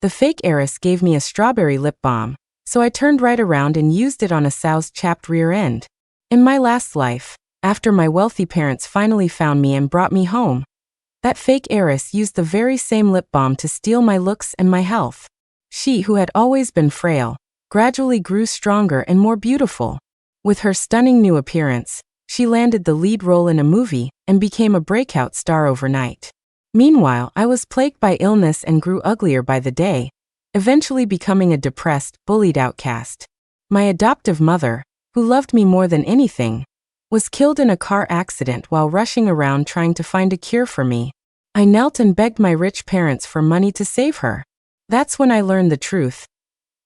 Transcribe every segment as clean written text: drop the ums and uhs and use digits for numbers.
The fake heiress gave me a strawberry lip balm, so I turned right around and used it on a sow's chapped rear end. In my last life, after my wealthy parents finally found me and brought me home, that fake heiress used the very same lip balm to steal my looks and my health. She, who had always been frail, gradually grew stronger and more beautiful. With her stunning new appearance, she landed the lead role in a movie and became a breakout star overnight. Meanwhile, I was plagued by illness and grew uglier by the day, eventually becoming a depressed, bullied outcast. My adoptive mother, who loved me more than anything, was killed in a car accident while rushing around trying to find a cure for me. I knelt and begged my rich parents for money to save her. That's when I learned the truth.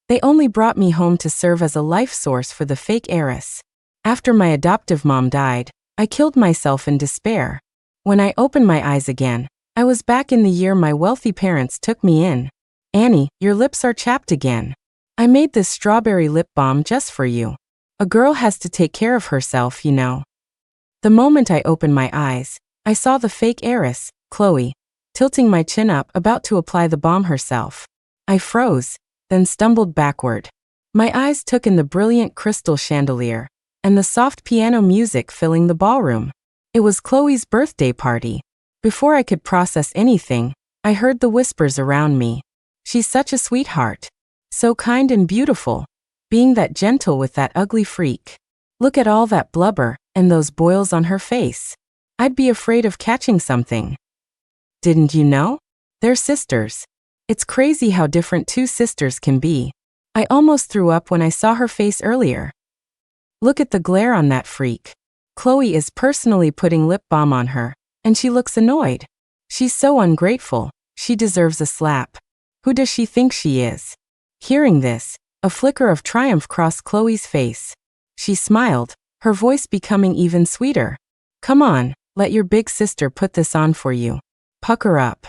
They only brought me home to serve as a life source for the fake heiress. After my adoptive mom died, I killed myself in despair. When I opened my eyes again, I was back in the year my wealthy parents took me in. Annie, your lips are chapped again. I made this strawberry lip balm just for you. A girl has to take care of herself, you know. The moment I opened my eyes, I saw the fake heiress, Chloe, tilting my chin up, about to apply the balm herself. I froze, then stumbled backward. My eyes took in the brilliant crystal chandelier and the soft piano music filling the ballroom. It was Chloe's birthday party. Before I could process anything, I heard the whispers around me. She's such a sweetheart. So kind and beautiful. Being that gentle with that ugly freak. Look at all that blubber and those boils on her face. I'd be afraid of catching something. Didn't you know? They're sisters. It's crazy how different two sisters can be. I almost threw up when I saw her face earlier. Look at the glare on that freak. Chloe is personally putting lip balm on her, and she looks annoyed. She's so ungrateful. She deserves a slap. Who does she think she is? Hearing this, a flicker of triumph crossed Chloe's face. She smiled, her voice becoming even sweeter. Come on, let your big sister put this on for you. Pucker up.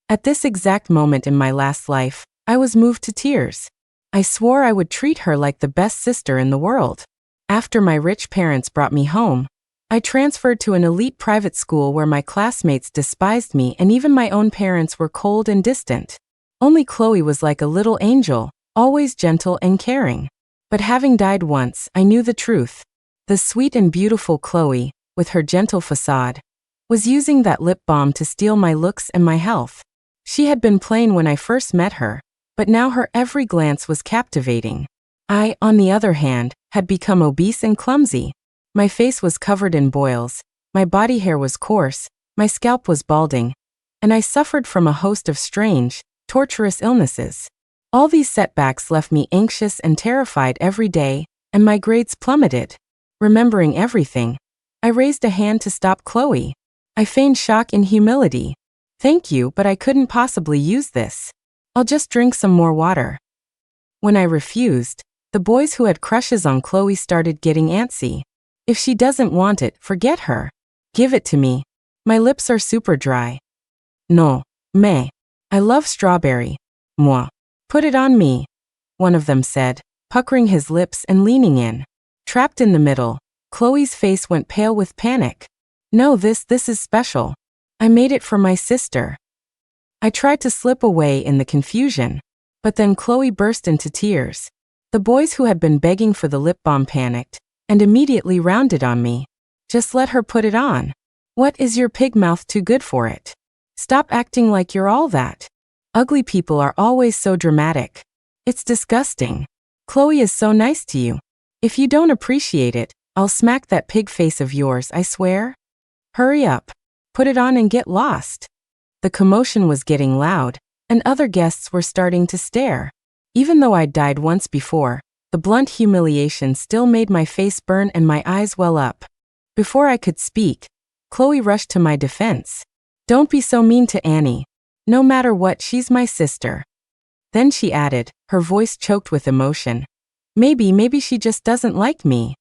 At this exact moment in my last life, I was moved to tears. I swore I would treat her like the best sister in the world. After my rich parents brought me home, I transferred to an elite private school where my classmates despised me and even my own parents were cold and distant. Only Chloe was like a little angel, always gentle and caring. But having died once, I knew the truth. The sweet and beautiful Chloe, with her gentle facade, was using that lip balm to steal my looks and my health. She had been plain when I first met her, but now her every glance was captivating. I, on the other hand, had become obese and clumsy. My face was covered in boils, my body hair was coarse, my scalp was balding, and I suffered from a host of strange, torturous illnesses. All these setbacks left me anxious and terrified every day, and my grades plummeted. Remembering everything, I raised a hand to stop Chloe. I feigned shock and humility. Thank you, but I couldn't possibly use this. I'll just drink some more water. When I refused, the boys who had crushes on Chloe started getting antsy. If she doesn't want it, forget her. Give it to me. My lips are super dry. No, mais. I love strawberry. Moi. Put it on me, one of them said, puckering his lips and leaning in. Trapped in the middle, Chloe's face went pale with panic. No, this is special. I made it for my sister. I tried to slip away in the confusion, but then Chloe burst into tears. The boys who had been begging for the lip balm panicked and immediately rounded on me. Just let her put it on. What, is your pig mouth too good for it? Stop acting like you're all that. Ugly people are always so dramatic. It's disgusting. Chloe is so nice to you. If you don't appreciate it, I'll smack that pig face of yours, I swear. Hurry up. Put it on and get lost. The commotion was getting loud, and other guests were starting to stare. Even though I'd died once before, the blunt humiliation still made my face burn and my eyes well up. Before I could speak, Chloe rushed to my defense. Don't be so mean to Annie. No matter what, she's my sister. Then she added, her voice choked with emotion. Maybe she just doesn't like me.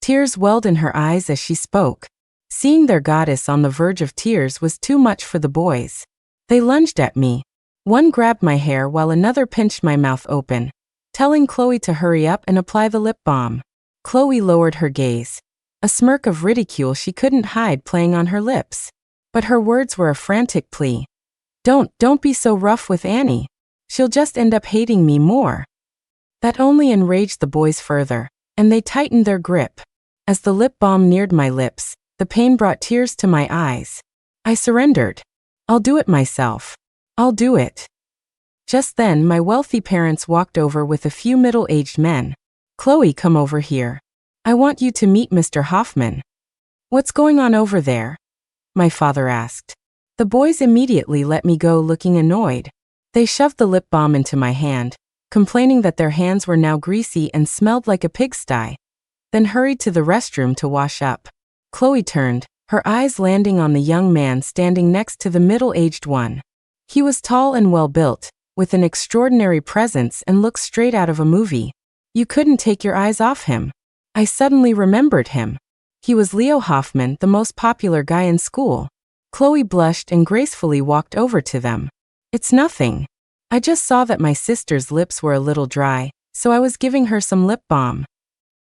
Tears welled in her eyes as she spoke. Seeing their goddess on the verge of tears was too much for the boys. They lunged at me. One grabbed my hair while another pinched my mouth open, telling Chloe to hurry up and apply the lip balm. Chloe lowered her gaze, a smirk of ridicule she couldn't hide playing on her lips. But her words were a frantic plea. Don't be so rough with Annie. She'll just end up hating me more. That only enraged the boys further, and they tightened their grip. As the lip balm neared my lips, the pain brought tears to my eyes. I surrendered. I'll do it myself. I'll do it. Just then, my wealthy parents walked over with a few middle-aged men. Chloe, come over here. I want you to meet Mr. Hoffman. What's going on over there? My father asked. The boys immediately let me go, looking annoyed. They shoved the lip balm into my hand, complaining that their hands were now greasy and smelled like a pigsty, then hurried to the restroom to wash up. Chloe turned, her eyes landing on the young man standing next to the middle-aged one. He was tall and well-built, with an extraordinary presence and looked straight out of a movie. You couldn't take your eyes off him. I suddenly remembered him. He was Leo Hoffman, the most popular guy in school. Chloe blushed and gracefully walked over to them. It's nothing. I just saw that my sister's lips were a little dry, so I was giving her some lip balm.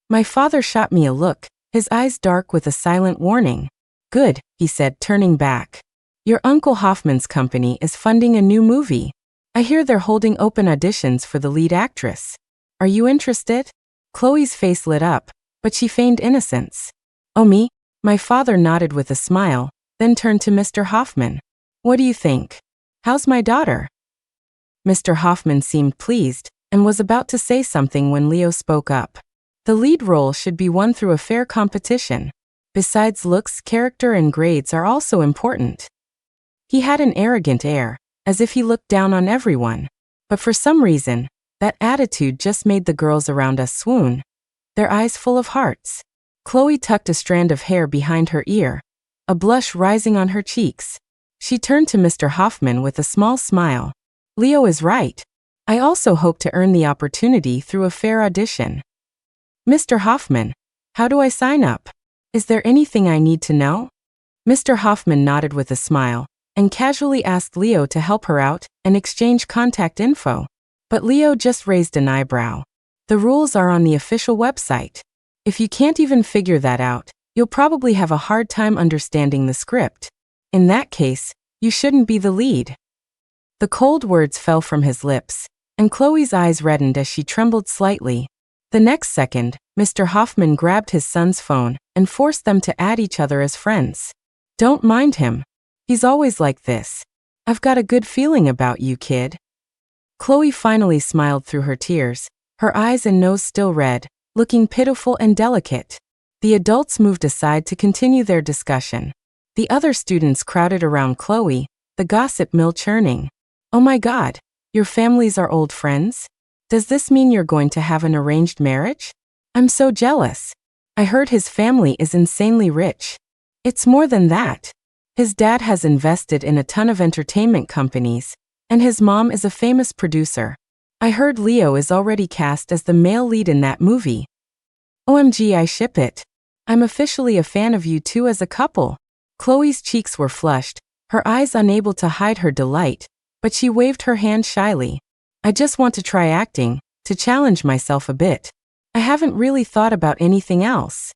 My father shot me a look, his eyes dark with a silent warning. Good, he said, turning back. Your Uncle Hoffman's company is funding a new movie. I hear they're holding open auditions for the lead actress. Are you interested? Chloe's face lit up, but she feigned innocence. Oh, me? My father nodded with a smile, then turned to Mr. Hoffman. What do you think? How's my daughter? Mr. Hoffman seemed pleased, and was about to say something when Leo spoke up. The lead role should be won through a fair competition. Besides looks, character and grades are also important. He had an arrogant air, as if he looked down on everyone. But for some reason, that attitude just made the girls around us swoon, their eyes full of hearts. Chloe tucked a strand of hair behind her ear, a blush rising on her cheeks. She turned to Mr. Hoffman with a small smile. Leo is right. I also hope to earn the opportunity through a fair audition. Mr. Hoffman, how do I sign up? Is there anything I need to know? Mr. Hoffman nodded with a smile, and casually asked Leo to help her out and exchange contact info. But Leo just raised an eyebrow. The rules are on the official website. If you can't even figure that out, you'll probably have a hard time understanding the script. In that case, you shouldn't be the lead. The cold words fell from his lips, and Chloe's eyes reddened as she trembled slightly. The next second, Mr. Hoffman grabbed his son's phone and forced them to add each other as friends. Don't mind him. He's always like this. I've got a good feeling about you, kid. Chloe finally smiled through her tears, her eyes and nose still red, looking pitiful and delicate. The adults moved aside to continue their discussion. The other students crowded around Chloe, the gossip mill churning. Oh my God, your families are old friends? Does this mean you're going to have an arranged marriage? I'm so jealous. I heard his family is insanely rich. It's more than that. His dad has invested in a ton of entertainment companies, and his mom is a famous producer. I heard Leo is already cast as the male lead in that movie. OMG, I ship it. I'm officially a fan of you two as a couple. Chloe's cheeks were flushed, her eyes unable to hide her delight, but she waved her hand shyly. I just want to try acting, to challenge myself a bit. I haven't really thought about anything else.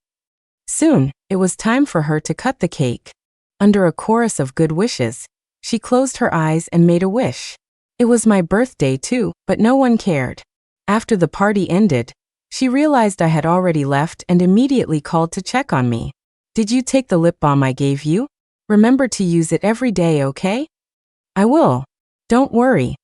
Soon, it was time for her to cut the cake. Under a chorus of good wishes, she closed her eyes and made a wish. It was my birthday too, but no one cared. After the party ended, she realized I had already left and immediately called to check on me. Did you take the lip balm I gave you? Remember to use it every day, okay? I will. Don't worry.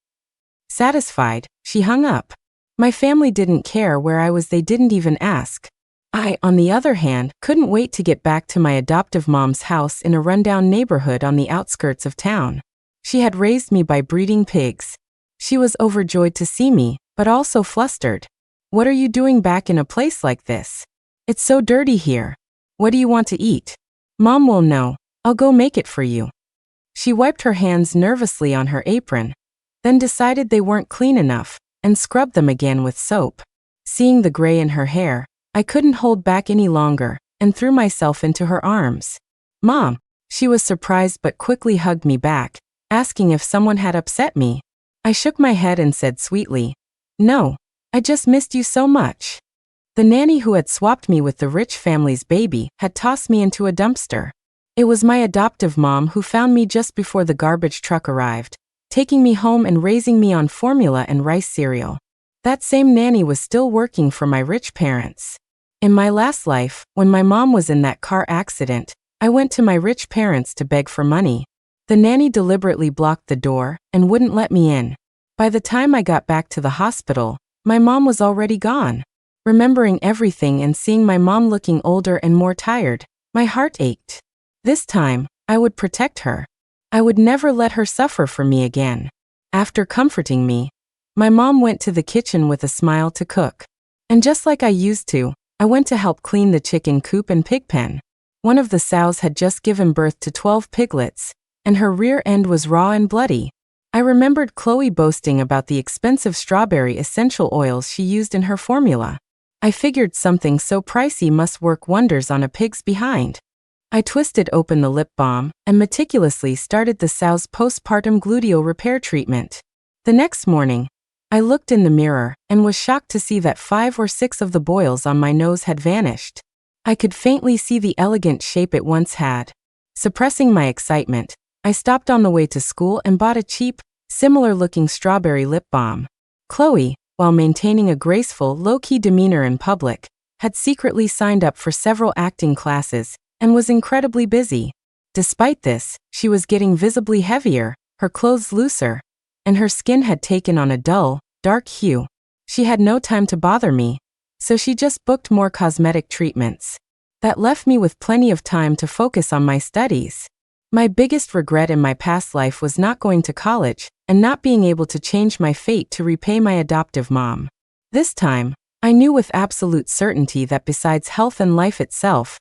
Satisfied, she hung up. My family didn't care where I was, they didn't even ask. I, on the other hand, couldn't wait to get back to my adoptive mom's house in a rundown neighborhood on the outskirts of town. She had raised me by breeding pigs. She was overjoyed to see me, but also flustered. What are you doing back in a place like this? It's so dirty here. What do you want to eat? Mom will know. I'll go make it for you. She wiped her hands nervously on her apron, then decided they weren't clean enough, and scrubbed them again with soap. Seeing the gray in her hair, I couldn't hold back any longer, and threw myself into her arms. Mom! She was surprised but quickly hugged me back, asking if someone had upset me. I shook my head and said sweetly, No, I just missed you so much. The nanny who had swapped me with the rich family's baby had tossed me into a dumpster. It was my adoptive mom who found me just before the garbage truck arrived. taking me home and raising me on formula and rice cereal. That same nanny was still working for my rich parents. In my last life, when my mom was in that car accident, I went to my rich parents to beg for money. The nanny deliberately blocked the door and wouldn't let me in. By the time I got back to the hospital, my mom was already gone. Remembering everything and seeing my mom looking older and more tired, my heart ached. This time, I would protect her. I would never let her suffer for me again. After comforting me, my mom went to the kitchen with a smile to cook. And just like I used to, I went to help clean the chicken coop and pig pen. One of the sows had just given birth to 12 piglets, and her rear end was raw and bloody. I remembered Chloe boasting about the expensive strawberry essential oils she used in her formula. I figured something so pricey must work wonders on a pig's behind. I twisted open the lip balm and meticulously started the sow's postpartum gluteal repair treatment. The next morning, I looked in the mirror and was shocked to see that 5 or 6 of the boils on my nose had vanished. I could faintly see the elegant shape it once had. Suppressing my excitement, I stopped on the way to school and bought a cheap, similar-looking strawberry lip balm. Chloe, while maintaining a graceful, low-key demeanor in public, had secretly signed up for several acting classes and was incredibly busy. Despite this, she was getting visibly heavier, her clothes looser, and her skin had taken on a dull, dark hue. She had no time to bother me, so she just booked more cosmetic treatments. That left me with plenty of time to focus on my studies. My biggest regret in my past life was not going to college and not being able to change my fate to repay my adoptive mom. This time, I knew with absolute certainty that besides health and life itself,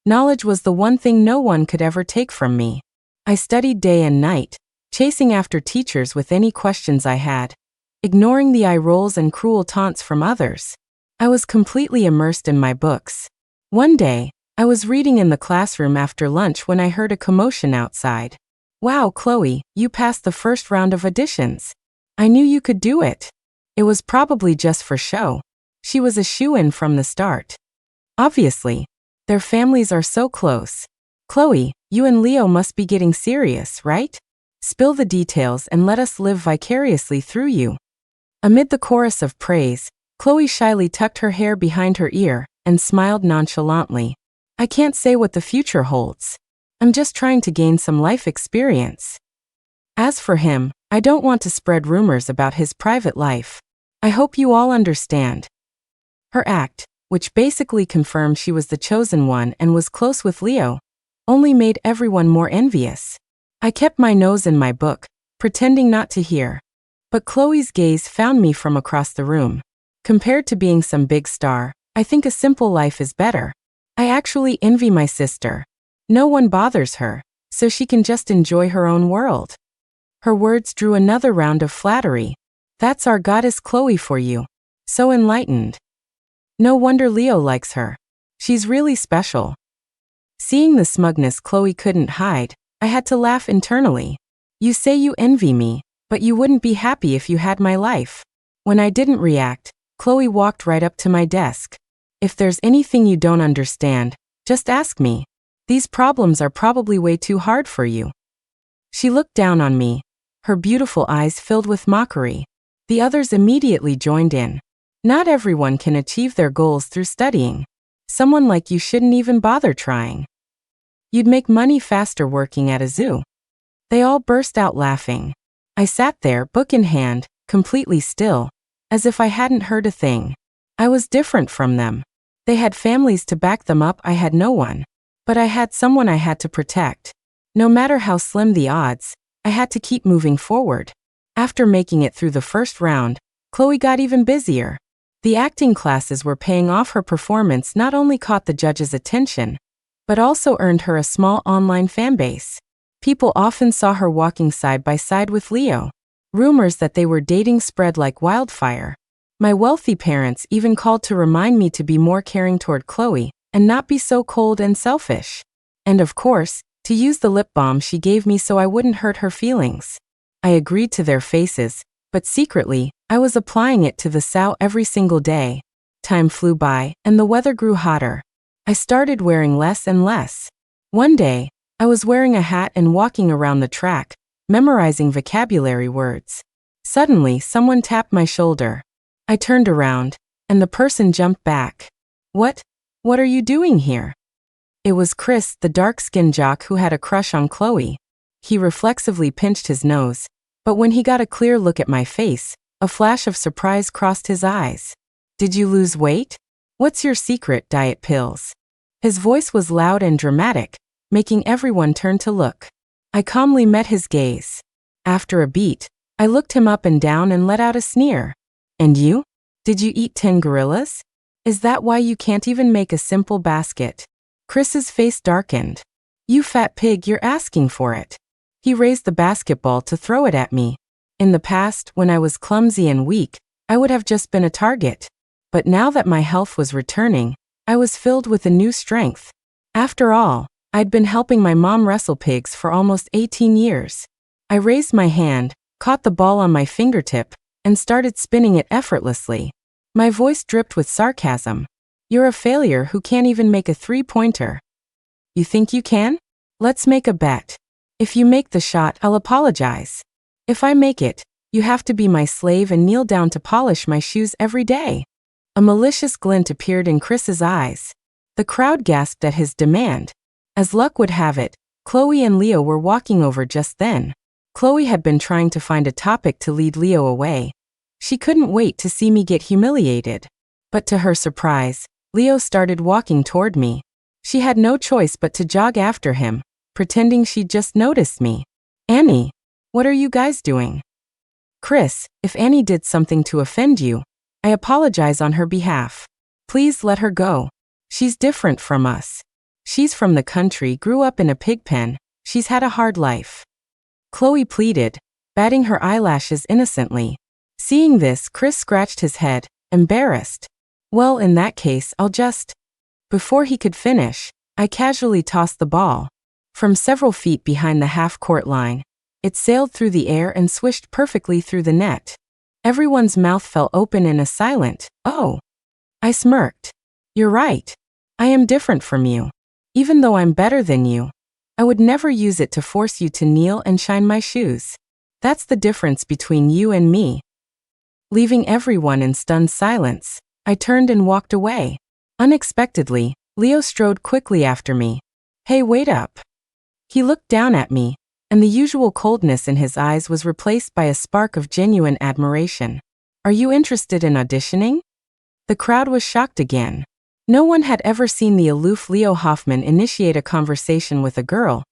knowledge was the one thing no one could ever take from me. I studied day and night, chasing after teachers with any questions I had, ignoring the eye rolls and cruel taunts from others. I was completely immersed in my books. One day, I was reading in the classroom after lunch when I heard a commotion outside. "Wow, Chloe, you passed the first round of auditions. I knew you could do it." It was probably just for show. She was a shoo-in from the start. Obviously, their families are so close. "Chloe, you and Leo must be getting serious, right? Spill the details and let us live vicariously through you." Amid the chorus of praise, Chloe shyly tucked her hair behind her ear and smiled nonchalantly. "I can't say what the future holds. I'm just trying to gain some life experience. As for him, I don't want to spread rumors about his private life. I hope you all understand." Her act, which basically confirmed she was the chosen one and was close with Leo, only made everyone more envious. I kept my nose in my book, pretending not to hear. But Chloe's gaze found me from across the room. Compared to being some big star, I think a simple life is better. I actually envy my sister. No one bothers her, so she can just enjoy her own world. Her words drew another round of flattery. "That's our goddess Chloe for you. So enlightened. No wonder Leo likes her. She's really special." Seeing the smugness Chloe couldn't hide, I had to laugh internally. "You say you envy me, but you wouldn't be happy if you had my life." When I didn't react, Chloe walked right up to my desk. "If there's anything you don't understand, just ask me. These problems are probably way too hard for you." She looked down on me, her beautiful eyes filled with mockery. The others immediately joined in. "Not everyone can achieve their goals through studying. Someone like you shouldn't even bother trying. You'd make money faster working at a zoo." They all burst out laughing. I sat there, book in hand, completely still, as if I hadn't heard a thing. I was different from them. They had families to back them up, I had no one. But I had someone I had to protect. No matter how slim the odds, I had to keep moving forward. After making it through the first round, Chloe got even busier. The acting classes were paying off. Her performance not only caught the judges' attention, but also earned her a small online fanbase. People often saw her walking side by side with Leo. Rumors that they were dating spread like wildfire. My wealthy parents even called to remind me to be more caring toward Chloe and not be so cold and selfish. And of course, to use the lip balm she gave me so I wouldn't hurt her feelings. I agreed to their faces, but secretly, I was applying it to the sow every single day. Time flew by, and the weather grew hotter. I started wearing less and less. One day, I was wearing a hat and walking around the track, memorizing vocabulary words. Suddenly, someone tapped my shoulder. I turned around, and the person jumped back. What are you doing here? It was Chris, the dark-skinned jock who had a crush on Chloe. He reflexively pinched his nose, but when he got a clear look at my face, a flash of surprise crossed his eyes. Did you lose weight? What's your secret? Diet pills. His voice was loud and dramatic, making everyone turn to look. I calmly met his gaze. After a beat, I looked him up and down and let out a sneer. And you? Did you eat 10 gorillas? Is that why you can't even make a simple basket? Chris's face darkened. You fat pig, you're asking for it. He raised the basketball to throw it at me. In the past, when I was clumsy and weak, I would have just been a target. But now that my health was returning, I was filled with a new strength. After all, I'd been helping my mom wrestle pigs for almost 18 years. I raised my hand, caught the ball on my fingertip, and started spinning it effortlessly. My voice dripped with sarcasm. You're a failure who can't even make a three-pointer. You think you can? Let's make a bet. If you make the shot, I'll apologize. If I make it, you have to be my slave and kneel down to polish my shoes every day. A malicious glint appeared in Chris's eyes. The crowd gasped at his demand. As luck would have it, Chloe and Leo were walking over just then. Chloe had been trying to find a topic to lead Leo away. She couldn't wait to see me get humiliated. But to her surprise, Leo started walking toward me. She had no choice but to jog after him, pretending she'd just noticed me. Annie, what are you guys doing? Chris, if Annie did something to offend you, I apologize on her behalf. Please let her go. She's different from us. She's from the country, grew up in a pig pen, she's had a hard life. Chloe pleaded, batting her eyelashes innocently. Seeing this, Chris scratched his head, embarrassed. Well, in that case, I'll just... Before he could finish, I casually tossed the ball. From several feet behind the half-court line, it sailed through the air and swished perfectly through the net. Everyone's mouth fell open in a silent, "Oh." I smirked. You're right. I am different from you. Even though I'm better than you, I would never use it to force you to kneel and shine my shoes. That's the difference between you and me. Leaving everyone in stunned silence, I turned and walked away. Unexpectedly, Leo strode quickly after me. Hey, wait up. He looked down at me, and the usual coldness in his eyes was replaced by a spark of genuine admiration. Are you interested in auditioning? The crowd was shocked again. No one had ever seen the aloof Leo Hoffman initiate a conversation with a girl,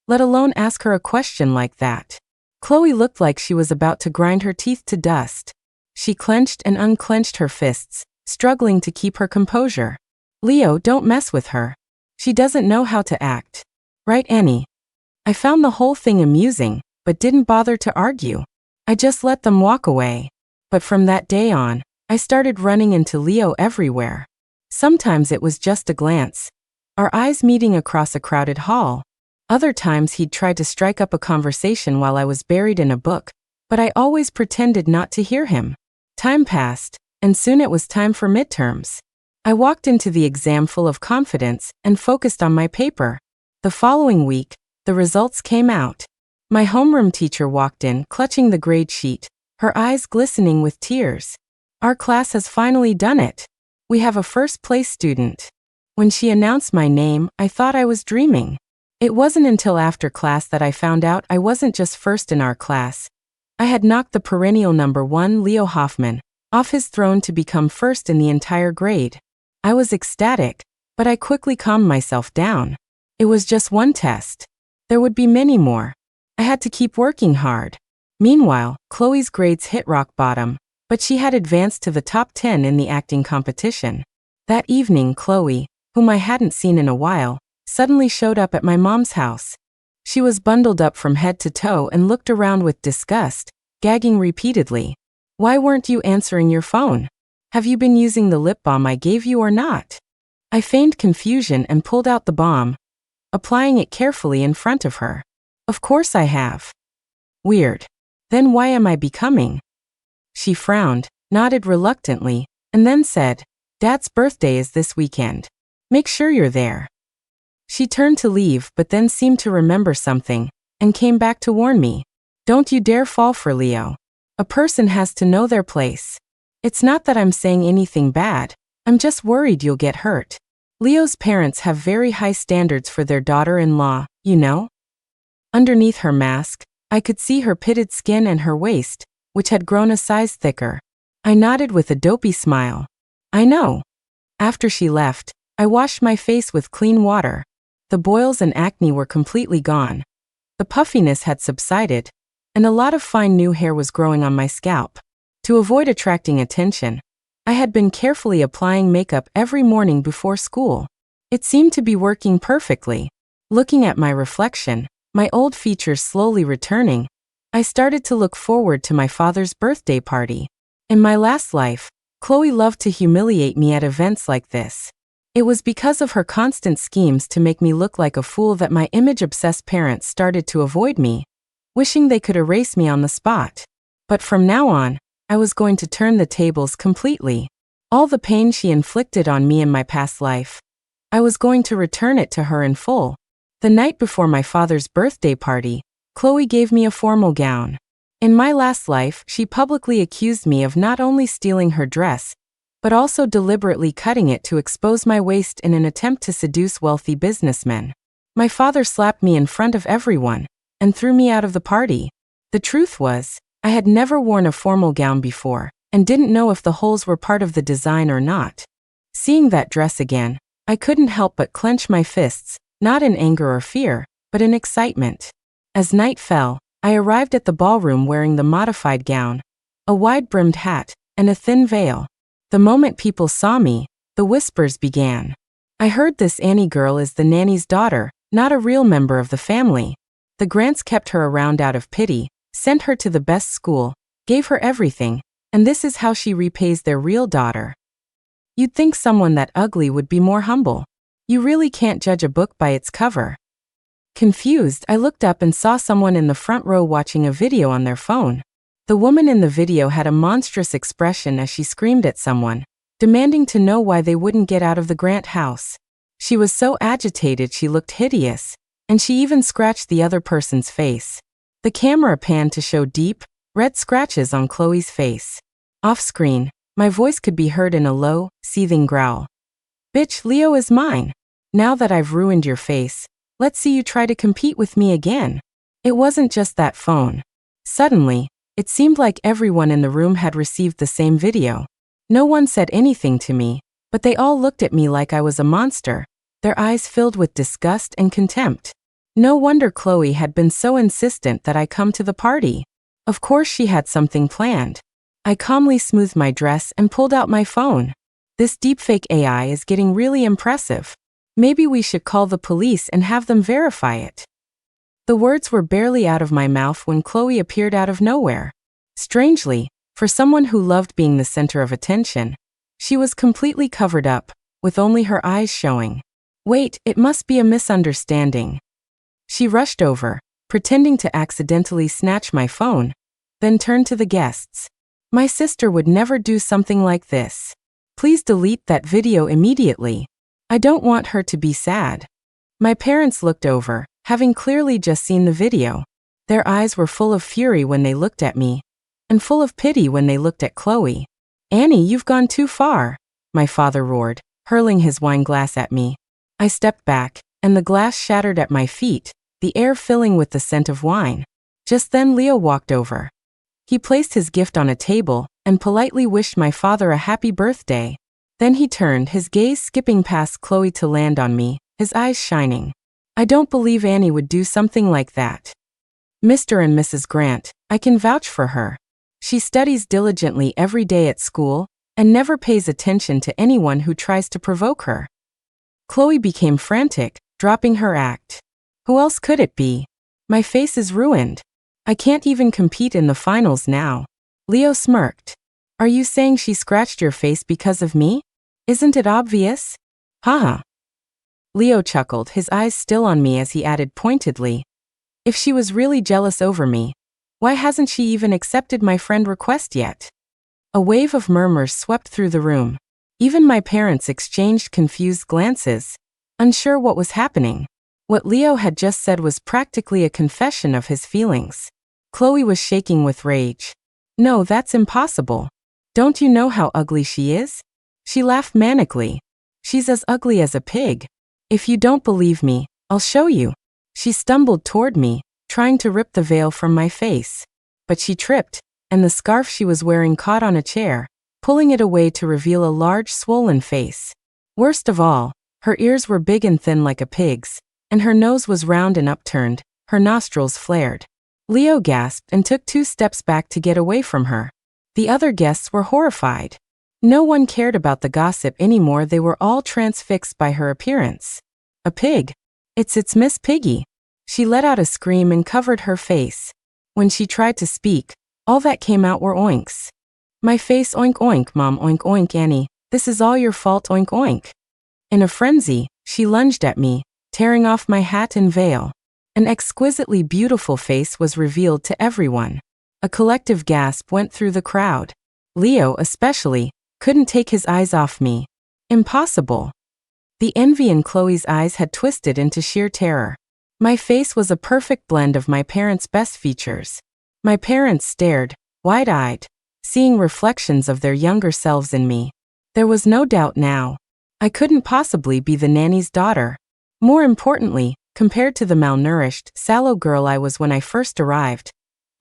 let alone ask her a question like that. Chloe looked like she was about to grind her teeth to dust. She clenched and unclenched her fists, struggling to keep her composure. Leo, don't mess with her. She doesn't know how to act. Right, Annie? I found the whole thing amusing, but didn't bother to argue. I just let them walk away. But from that day on, I started running into Leo everywhere. Sometimes it was just a glance, our eyes meeting across a crowded hall. Other times he'd try to strike up a conversation while I was buried in a book, but I always pretended not to hear him. Time passed, and soon it was time for midterms. I walked into the exam full of confidence and focused on my paper. The following week, the results came out. My homeroom teacher walked in, clutching the grade sheet, her eyes glistening with tears. Our class has finally done it. We have a first-place student. When she announced my name, I thought I was dreaming. It wasn't until after class that I found out I wasn't just first in our class. I had knocked the perennial #1 Leo Hoffman off his throne to become first in the entire grade. I was ecstatic, but I quickly calmed myself down. It was just one test. There would be many more. I had to keep working hard. Meanwhile, Chloe's grades hit rock bottom, but she had advanced to the top 10 in the acting competition. That evening, Chloe, whom I hadn't seen in a while, suddenly showed up at my mom's house. She was bundled up from head to toe and looked around with disgust, gagging repeatedly. Why weren't you answering your phone? Have you been using the lip balm I gave you or not? I feigned confusion and pulled out the balm, applying it carefully in front of her. Of course I have. Weird. Then why am I becoming? She frowned, nodded reluctantly, and then said, Dad's birthday is this weekend. Make sure you're there. She turned to leave but then seemed to remember something, and came back to warn me. Don't you dare fall for Leo. A person has to know their place. It's not that I'm saying anything bad, I'm just worried you'll get hurt. Leo's parents have very high standards for their daughter-in-law, you know? Underneath her mask, I could see her pitted skin and her waist, which had grown a size thicker. I nodded with a dopey smile. I know. After she left, I washed my face with clean water. The boils and acne were completely gone. The puffiness had subsided, and a lot of fine new hair was growing on my scalp. To avoid attracting attention, I had been carefully applying makeup every morning before school. It seemed to be working perfectly. Looking at my reflection, my old features slowly returning, I started to look forward to my father's birthday party. In my last life, Chloe loved to humiliate me at events like this. It was because of her constant schemes to make me look like a fool that my image-obsessed parents started to avoid me, wishing they could erase me on the spot. But from now on, I was going to turn the tables completely. All the pain she inflicted on me in my past life, I was going to return it to her in full. The night before my father's birthday party, Chloe gave me a formal gown. In my last life, she publicly accused me of not only stealing her dress, but also deliberately cutting it to expose my waist in an attempt to seduce wealthy businessmen. My father slapped me in front of everyone and threw me out of the party. The truth was, I had never worn a formal gown before and didn't know if the holes were part of the design or not. Seeing that dress again, I couldn't help but clench my fists, not in anger or fear, but in excitement. As night fell, I arrived at the ballroom wearing the modified gown, a wide-brimmed hat, and a thin veil. The moment people saw me, the whispers began. I heard this Annie girl is the nanny's daughter, not a real member of the family. The Grants kept her around out of pity, sent her to the best school, gave her everything, and this is how she repays their real daughter. You'd think someone that ugly would be more humble. You really can't judge a book by its cover. Confused, I looked up and saw someone in the front row watching a video on their phone. The woman in the video had a monstrous expression as she screamed at someone, demanding to know why they wouldn't get out of the Grant house. She was so agitated she looked hideous, and she even scratched the other person's face. The camera panned to show deep, red scratches on Chloe's face. Off-screen, my voice could be heard in a low, seething growl. Bitch, Leo is mine. Now that I've ruined your face, let's see you try to compete with me again. It wasn't just that phone. Suddenly, it seemed like everyone in the room had received the same video. No one said anything to me, but they all looked at me like I was a monster, their eyes filled with disgust and contempt. No wonder Chloe had been so insistent that I come to the party. Of course she had something planned. I calmly smoothed my dress and pulled out my phone. This deepfake AI is getting really impressive. Maybe we should call the police and have them verify it. The words were barely out of my mouth when Chloe appeared out of nowhere. Strangely, for someone who loved being the center of attention, she was completely covered up, with only her eyes showing. Wait, it must be a misunderstanding. She rushed over, pretending to accidentally snatch my phone, then turned to the guests. My sister would never do something like this. Please delete that video immediately. I don't want her to be sad. My parents looked over, having clearly just seen the video. Their eyes were full of fury when they looked at me, and full of pity when they looked at Chloe. Annie, you've gone too far, my father roared, hurling his wine glass at me. I stepped back, and the glass shattered at my feet, the air filling with the scent of wine. Just then Leo walked over. He placed his gift on a table and politely wished my father a happy birthday. Then he turned, his gaze skipping past Chloe to land on me, his eyes shining. I don't believe Annie would do something like that. Mr. and Mrs. Grant, I can vouch for her. She studies diligently every day at school and never pays attention to anyone who tries to provoke her. Chloe became frantic, dropping her act. Who else could it be? My face is ruined. I can't even compete in the finals now. Leo smirked. Are you saying she scratched your face because of me? Isn't it obvious? Haha. Leo chuckled, his eyes still on me as he added pointedly, if she was really jealous over me, why hasn't she even accepted my friend request yet? A wave of murmurs swept through the room. Even my parents exchanged confused glances, unsure what was happening. What Leo had just said was practically a confession of his feelings. Chloe was shaking with rage. No, that's impossible. Don't you know how ugly she is? She laughed manically. She's as ugly as a pig. If you don't believe me, I'll show you. She stumbled toward me, trying to rip the veil from my face. But she tripped, and the scarf she was wearing caught on a chair, pulling it away to reveal a large swollen face. Worst of all, her ears were big and thin like a pig's, and her nose was round and upturned, her nostrils flared. Leo gasped and took 2 steps back to get away from her. The other guests were horrified. No one cared about the gossip anymore, they were all transfixed by her appearance. A pig. It's Miss Piggy. She let out a scream and covered her face. When she tried to speak, all that came out were oinks. My face, oink oink, Mom, oink oink, Annie, this is all your fault, oink oink. In a frenzy, she lunged at me, tearing off my hat and veil. An exquisitely beautiful face was revealed to everyone. A collective gasp went through the crowd. Leo, especially, couldn't take his eyes off me. Impossible. The envy in Chloe's eyes had twisted into sheer terror. My face was a perfect blend of my parents' best features. My parents stared, wide-eyed, seeing reflections of their younger selves in me. There was no doubt now. I couldn't possibly be the nanny's daughter. More importantly, compared to the malnourished, sallow girl I was when I first arrived,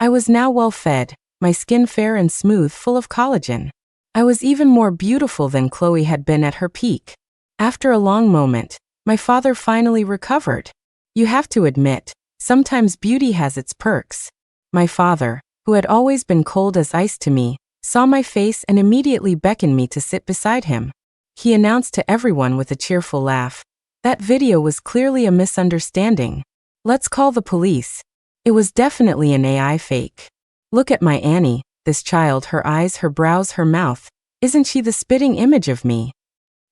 I was now well-fed, my skin fair and smooth, full of collagen. I was even more beautiful than Chloe had been at her peak. After a long moment, my father finally recovered. You have to admit, sometimes beauty has its perks. My father, who had always been cold as ice to me, saw my face and immediately beckoned me to sit beside him. He announced to everyone with a cheerful laugh, "That video was clearly a misunderstanding. Let's call the police. It was definitely an AI fake. Look at my Annie, this child, her eyes, her brows, her mouth. Isn't she the spitting image of me?"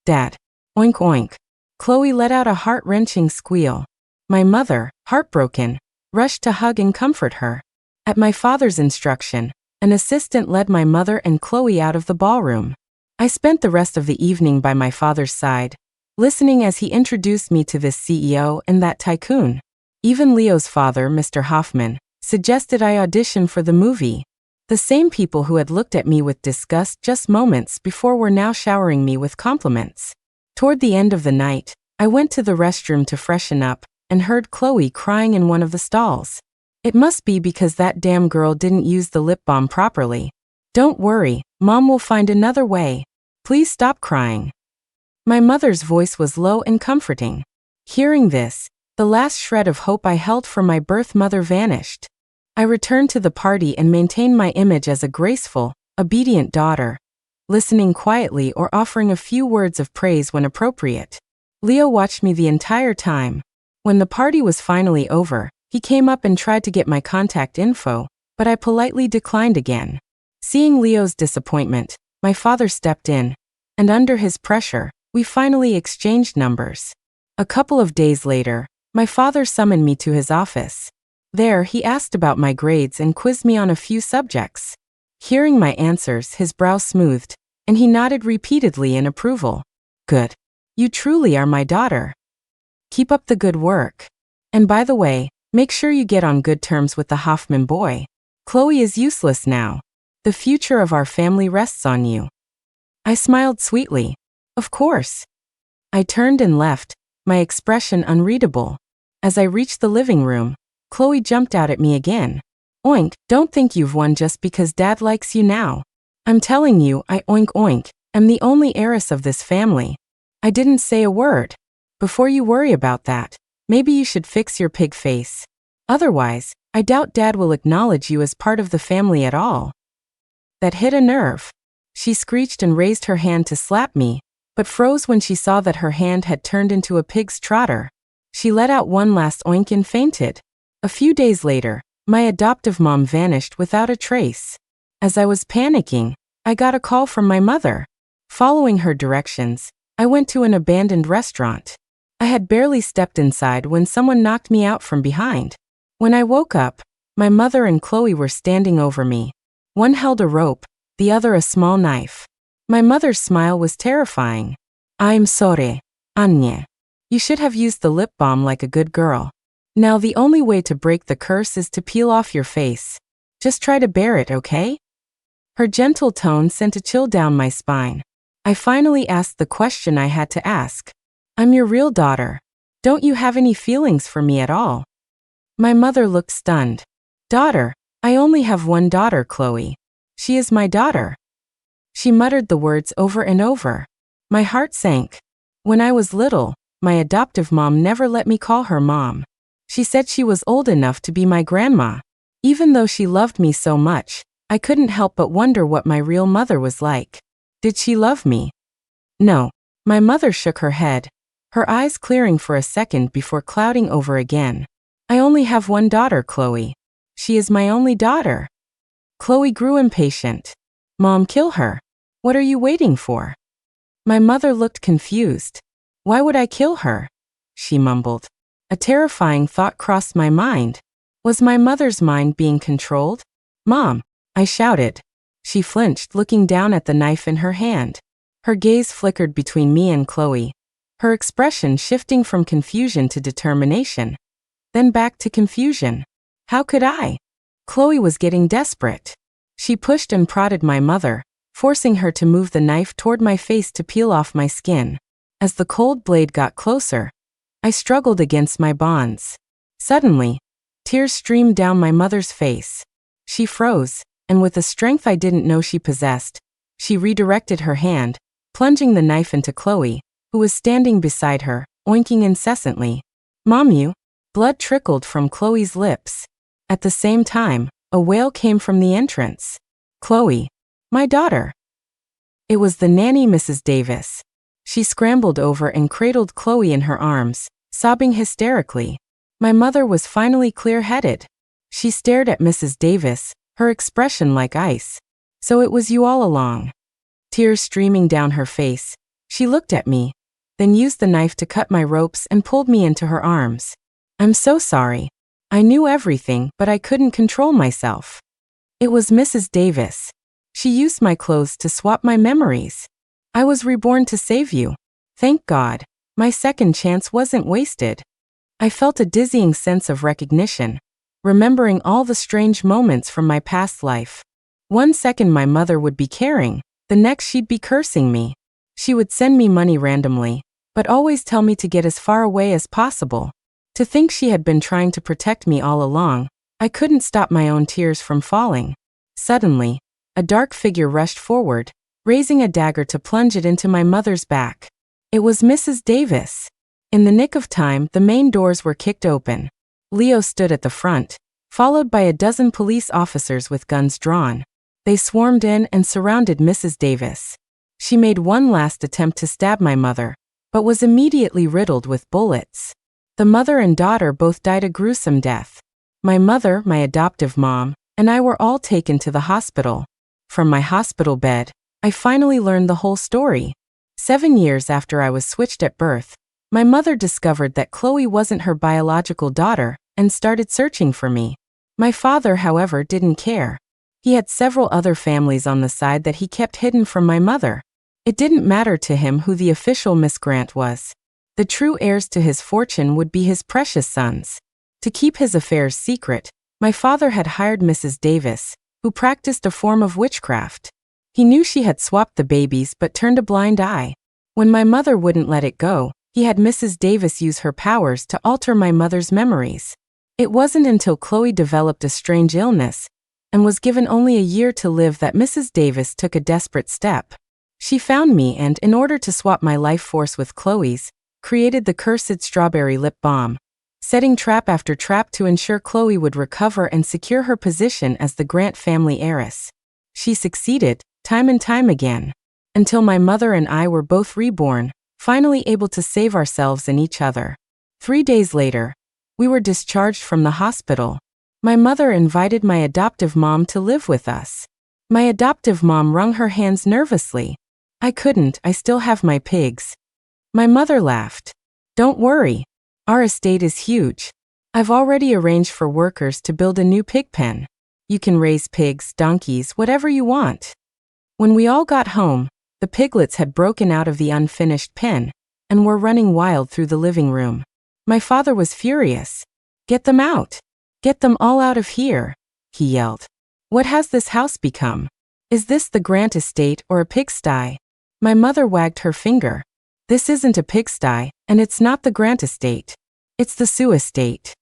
Dad. Oink oink. Chloe let out a heart-wrenching squeal. My mother, heartbroken, rushed to hug and comfort her. At my father's instruction, an assistant led my mother and Chloe out of the ballroom. I spent the rest of the evening by my father's side, listening as he introduced me to this CEO and that tycoon. Even Leo's father, Mr. Hoffman, suggested I audition for the movie. The same people who had looked at me with disgust just moments before were now showering me with compliments. Toward the end of the night, I went to the restroom to freshen up and heard Chloe crying in one of the stalls. It must be because that damn girl didn't use the lip balm properly. Don't worry, Mom will find another way. Please stop crying. My mother's voice was low and comforting. Hearing this, the last shred of hope I held for my birth mother vanished. I returned to the party and maintained my image as a graceful, obedient daughter, listening quietly or offering a few words of praise when appropriate. Leo watched me the entire time. When the party was finally over, he came up and tried to get my contact info, but I politely declined again. Seeing Leo's disappointment, my father stepped in, and under his pressure, we finally exchanged numbers. A couple of days later, my father summoned me to his office. There, he asked about my grades and quizzed me on a few subjects. Hearing my answers, his brow smoothed, and he nodded repeatedly in approval. Good. You truly are my daughter. Keep up the good work. And by the way, make sure you get on good terms with the Hoffman boy. Chloe is useless now. The future of our family rests on you. I smiled sweetly. Of course. I turned and left, my expression unreadable. As I reached the living room, Chloe jumped out at me again. Oink, don't think you've won just because Dad likes you now. I'm telling you, I oink oink, am the only heiress of this family. I didn't say a word. Before you worry about that, maybe you should fix your pig face. Otherwise, I doubt Dad will acknowledge you as part of the family at all. That hit a nerve. She screeched and raised her hand to slap me, but froze when she saw that her hand had turned into a pig's trotter. She let out one last oink and fainted. A few days later, my adoptive mom vanished without a trace. As I was panicking, I got a call from my mother. Following her directions, I went to an abandoned restaurant. I had barely stepped inside when someone knocked me out from behind. When I woke up, my mother and Chloe were standing over me. One held a rope, the other a small knife. My mother's smile was terrifying. I'm sorry, Anya. You should have used the lip balm like a good girl. Now the only way to break the curse is to peel off your face. Just try to bear it, okay? Her gentle tone sent a chill down my spine. I finally asked the question I had to ask. I'm your real daughter. Don't you have any feelings for me at all? My mother looked stunned. Daughter? I only have one daughter, Chloe. She is my daughter. She muttered the words over and over. My heart sank. When I was little, my adoptive mom never let me call her mom. She said she was old enough to be my grandma. Even though she loved me so much, I couldn't help but wonder what my real mother was like. Did she love me? No. My mother shook her head, her eyes clearing for a second before clouding over again. I only have one daughter, Chloe. She is my only daughter. Chloe grew impatient. Mom, kill her. What are you waiting for? My mother looked confused. Why would I kill her? She mumbled. A terrifying thought crossed my mind. Was my mother's mind being controlled? Mom, I shouted. She flinched, looking down at the knife in her hand. Her gaze flickered between me and Chloe, her expression shifting from confusion to determination, then back to confusion. How could I? Chloe was getting desperate. She pushed and prodded my mother, forcing her to move the knife toward my face to peel off my skin. As the cold blade got closer, I struggled against my bonds. Suddenly, tears streamed down my mother's face. She froze, and with a strength I didn't know she possessed, she redirected her hand, plunging the knife into Chloe, who was standing beside her, oinking incessantly. Mom, you! Blood trickled from Chloe's lips. At the same time, a wail came from the entrance. Chloe! My daughter! It was the nanny, Mrs. Davis. She scrambled over and cradled Chloe in her arms, sobbing hysterically. My mother was finally clear-headed. She stared at Mrs. Davis, her expression like ice. So it was you all along. Tears streaming down her face, she looked at me, then used the knife to cut my ropes and pulled me into her arms. I'm so sorry. I knew everything, but I couldn't control myself. It was Mrs. Davis. She used my clothes to swap my memories. I was reborn to save you. Thank God, my second chance wasn't wasted. I felt a dizzying sense of recognition, remembering all the strange moments from my past life. One second my mother would be caring, the next she'd be cursing me. She would send me money randomly, but always tell me to get as far away as possible. To think she had been trying to protect me all along, I couldn't stop my own tears from falling. Suddenly, a dark figure rushed forward, raising a dagger to plunge it into my mother's back. It was Mrs. Davis. In the nick of time, the main doors were kicked open. Leo stood at the front, followed by a dozen police officers with guns drawn. They swarmed in and surrounded Mrs. Davis. She made one last attempt to stab my mother, but was immediately riddled with bullets. The mother and daughter both died a gruesome death. My mother, my adoptive mom, and I were all taken to the hospital. From my hospital bed, I finally learned the whole story. 7 years after I was switched at birth, my mother discovered that Chloe wasn't her biological daughter and started searching for me. My father, however, didn't care. He had several other families on the side that he kept hidden from my mother. It didn't matter to him who the official Miss Grant was. The true heirs to his fortune would be his precious sons. To keep his affairs secret, my father had hired Mrs. Davis, who practiced a form of witchcraft. He knew she had swapped the babies but turned a blind eye. When my mother wouldn't let it go, he had Mrs. Davis use her powers to alter my mother's memories. It wasn't until Chloe developed a strange illness and was given only a year to live that Mrs. Davis took a desperate step. She found me and, in order to swap my life force with Chloe's, created the cursed strawberry lip balm, setting trap after trap to ensure Chloe would recover and secure her position as the Grant family heiress. She succeeded, time and time again, until my mother and I were both reborn, finally able to save ourselves and each other. 3 days later, we were discharged from the hospital. My mother invited my adoptive mom to live with us. My adoptive mom wrung her hands nervously. I couldn't, I still have my pigs. My mother laughed. Don't worry. Our estate is huge. I've already arranged for workers to build a new pig pen. You can raise pigs, donkeys, whatever you want. When we all got home, the piglets had broken out of the unfinished pen and were running wild through the living room. My father was furious. Get them out. Get them all out of here, he yelled. What has this house become? Is this the Grant estate or a pigsty? My mother wagged her finger. This isn't a pigsty, and it's not the Grant estate. It's the Sue estate.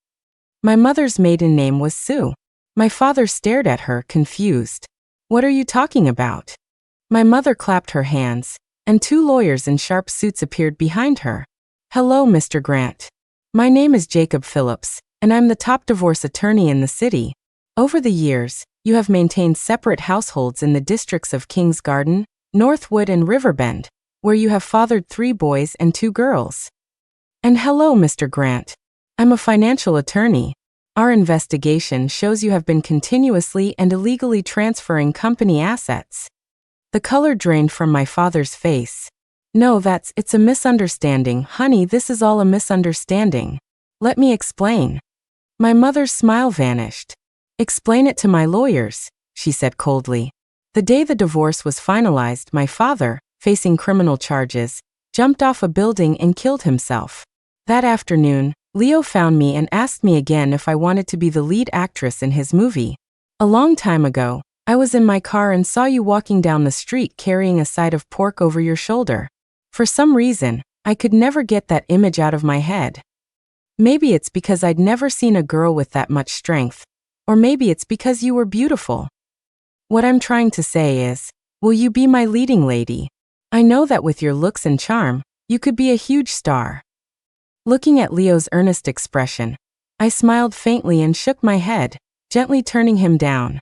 My mother's maiden name was Sue. My father stared at her, confused. What are you talking about? My mother clapped her hands, and two lawyers in sharp suits appeared behind her. Hello, Mr. Grant. My name is Jacob Phillips, and I'm the top divorce attorney in the city. Over the years, you have maintained separate households in the districts of Kings Garden, Northwood, and Riverbend, where you have fathered 3 boys and 2 girls. And hello, Mr. Grant. I'm a financial attorney. Our investigation shows you have been continuously and illegally transferring company assets. The color drained from my father's face. No, it's a misunderstanding, honey, this is all a misunderstanding. Let me explain. My mother's smile vanished. Explain it to my lawyers, she said coldly. The day the divorce was finalized, my father, facing criminal charges, jumped off a building and killed himself. That afternoon, Leo found me and asked me again if I wanted to be the lead actress in his movie. A long time ago, I was in my car and saw you walking down the street carrying a side of pork over your shoulder. For some reason, I could never get that image out of my head. Maybe it's because I'd never seen a girl with that much strength, or maybe it's because you were beautiful. What I'm trying to say is, will you be my leading lady? I know that with your looks and charm, you could be a huge star. Looking at Leo's earnest expression, I smiled faintly and shook my head, gently turning him down.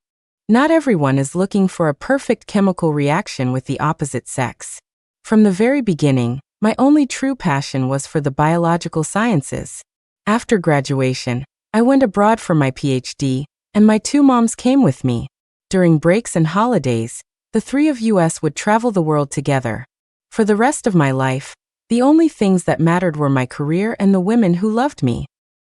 Not everyone is looking for a perfect chemical reaction with the opposite sex. From the very beginning, my only true passion was for the biological sciences. After graduation, I went abroad for my PhD, and my 2 moms came with me. During breaks and holidays, the 3 of us would travel the world together. For the rest of my life, the only things that mattered were my career and the women who loved me.